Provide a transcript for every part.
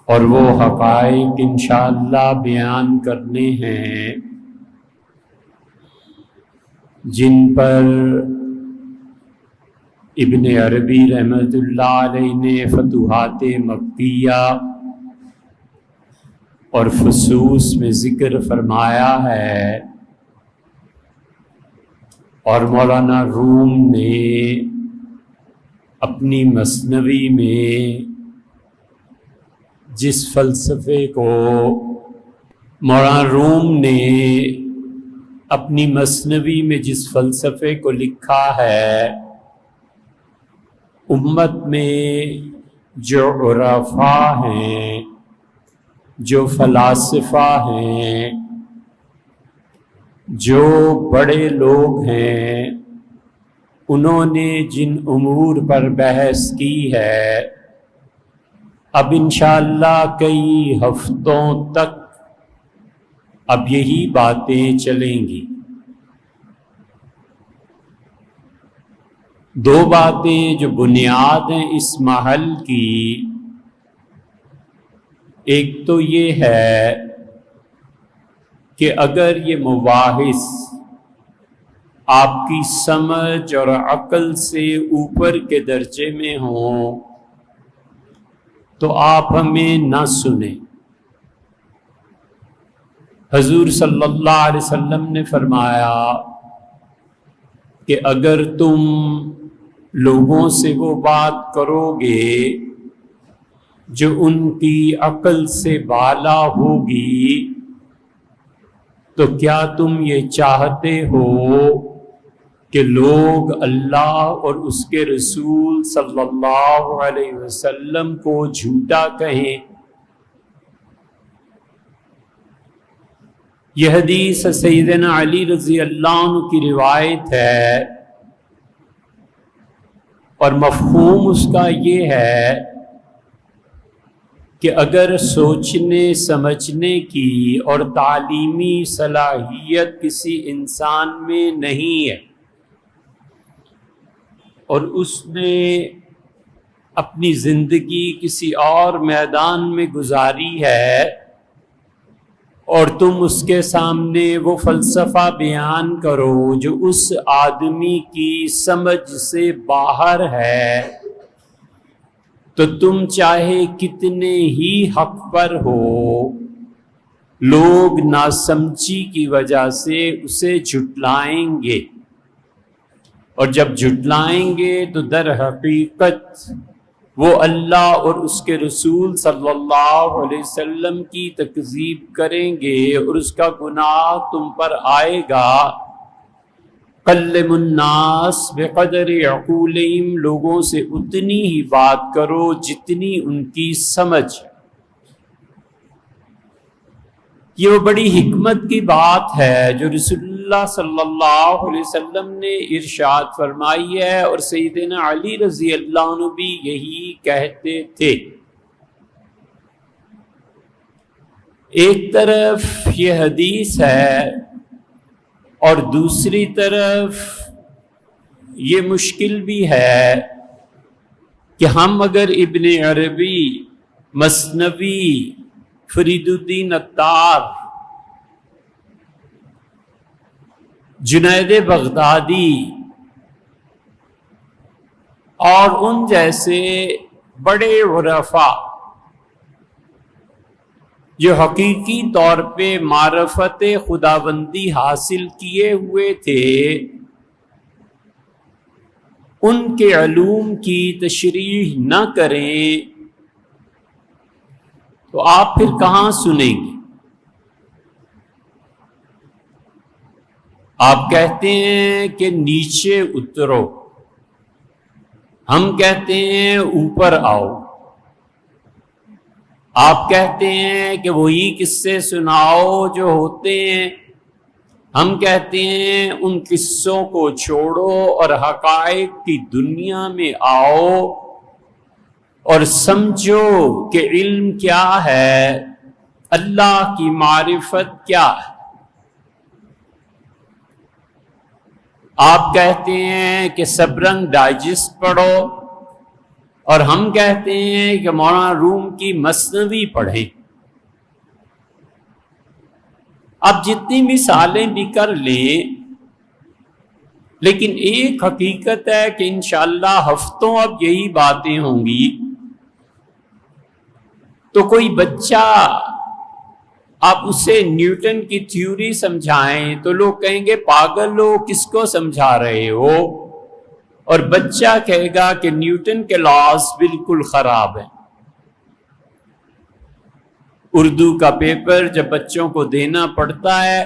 اور وہ حقائق انشاءاللہ بیان کرنے ہیں جن پر ابن عربی رحمۃ اللہ علیہ نے فتوحات مکیہ اور فصوص میں ذکر فرمایا ہے، اور مولانا روم نے اپنی مثنوی میں جس فلسفے کو مولانا روم نے اپنی مثنوی میں جس فلسفے کو لکھا ہے، امت میں جو عرفاء ہیں، جو فلاسفہ ہیں، جو بڑے لوگ ہیں، انہوں نے جن امور پر بحث کی ہے، اب انشاءاللہ کئی ہفتوں تک اب یہی باتیں چلیں گی۔ دو باتیں جو بنیاد ہیں اس محل کی، ایک تو یہ ہے کہ اگر یہ مباحث آپ کی سمجھ اور عقل سے اوپر کے درجے میں ہوں تو آپ ہمیں نہ سنیں۔ حضور صلی اللہ علیہ وسلم نے فرمایا کہ اگر تم لوگوں سے وہ بات کرو گے جو ان کی عقل سے بالا ہوگی تو کیا تم یہ چاہتے ہو کہ لوگ اللہ اور اس کے رسول صلی اللہ علیہ وسلم کو جھوٹا کہیں؟ یہ حدیث سیدنا علی رضی اللہ عنہ کی روایت ہے، اور مفہوم اس کا یہ ہے کہ اگر سوچنے سمجھنے کی اور تعلیمی صلاحیت کسی انسان میں نہیں ہے اور اس نے اپنی زندگی کسی اور میدان میں گزاری ہے اور تم اس کے سامنے وہ فلسفہ بیان کرو جو اس آدمی کی سمجھ سے باہر ہے، تو تم چاہے کتنے ہی حق پر ہو، لوگ ناسمجھی کی وجہ سے اسے جھٹلائیں گے، اور جب جھٹلائیں گے تو در حقیقت وہ اللہ اور اس کے رسول صلی اللہ علیہ وسلم کی تکذیب کریں گے، اور اس کا گناہ تم پر آئے گا۔ کلم الناس بقدر عقولہم، لوگوں سے اتنی ہی بات کرو جتنی ان کی سمجھ۔ یہ وہ بڑی حکمت کی بات ہے جو رسول اللہ صلی اللہ علیہ وسلم نے ارشاد فرمائی ہے، اور سیدنا علی رضی اللہ عنہ بھی یہی کہتے تھے۔ ایک طرف یہ حدیث ہے اور دوسری طرف یہ مشکل بھی ہے کہ ہم اگر ابن عربی، مثنوی، فرید الدین عطار، جنید بغدادی اور ان جیسے بڑے عرفاء جو حقیقی طور پہ معرفت خداوندی حاصل کیے ہوئے تھے، ان کے علوم کی تشریح نہ کریں تو آپ پھر کہاں سنیں گے؟ آپ کہتے ہیں کہ نیچے اترو، ہم کہتے ہیں اوپر آؤ۔ آپ کہتے ہیں کہ وہی قصے سناؤ جو ہوتے ہیں، ہم کہتے ہیں ان قصوں کو چھوڑو اور حقائق کی دنیا میں آؤ اور سمجھو کہ علم کیا ہے، اللہ کی معرفت کیا ہے۔ آپ کہتے ہیں کہ سبرنگ ڈائجسٹ پڑھو، اور ہم کہتے ہیں کہ مولانا روم کی مثنوی پڑھیں. آپ جتنی مثالیں بھی کر لیں، لیکن ایک حقیقت ہے کہ انشاءاللہ ہفتوں اب یہی باتیں ہوں گی. تو کوئی بچہ آپ اسے نیوٹن کی تھیوری سمجھائیں تو لوگ کہیں گے پاگل ہو، کس کو سمجھا رہے ہو؟ اور بچہ کہے گا کہ نیوٹن کے لاز بالکل خراب ہیں. اردو کا پیپر جب بچوں کو دینا پڑتا ہے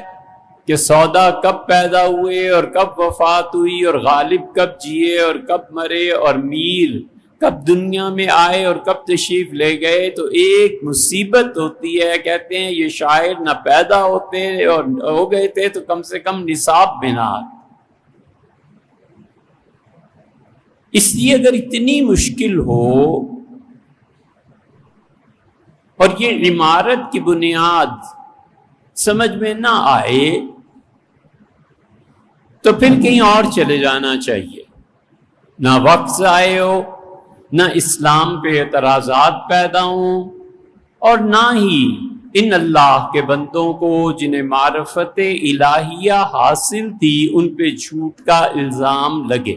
کہ سودا کب پیدا ہوئے اور کب وفات ہوئی اور غالب کب جیے اور کب مرے اور میر کب دنیا میں آئے اور کب تشریف لے گئے، تو ایک مصیبت ہوتی ہے. کہتے ہیں یہ شاعر نہ پیدا ہوتے اور ہو گئے تھے تو کم سے کم نصاب میں نہ آتے. اس لیے اگر اتنی مشکل ہو اور یہ عمارت کی بنیاد سمجھ میں نہ آئے تو پھر کہیں اور چلے جانا چاہیے. نہ وقت ضائع ہو، نہ اسلام پہ اعتراضات پیدا ہوں، اور نہ ہی ان اللہ کے بندوں کو جنہیں معرفت الہیہ حاصل تھی ان پہ جھوٹ کا الزام لگے.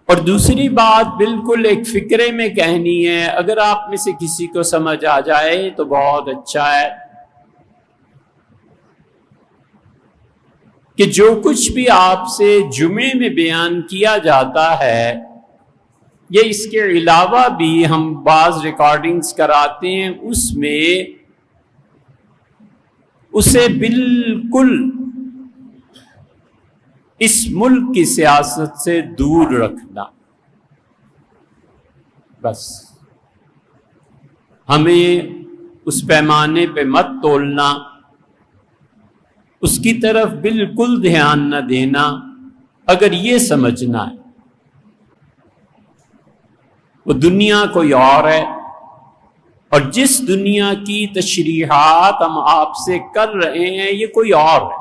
اور دوسری بات بالکل ایک فکرے میں کہنی ہے، اگر آپ میں سے کسی کو سمجھ آ جائے تو بہت اچھا ہے، کہ جو کچھ بھی آپ سے جمعے میں بیان کیا جاتا ہے، یہ اس کے علاوہ بھی ہم بعض ریکارڈنگز کراتے ہیں، اس میں اسے بالکل اس ملک کی سیاست سے دور رکھنا. بس ہمیں اس پیمانے پہ مت تولنا، اس کی طرف بالکل دھیان نہ دینا. اگر یہ سمجھنا ہے وہ دنیا کوئی اور ہے، اور جس دنیا کی تشریحات ہم آپ سے کر رہے ہیں یہ کوئی اور ہے.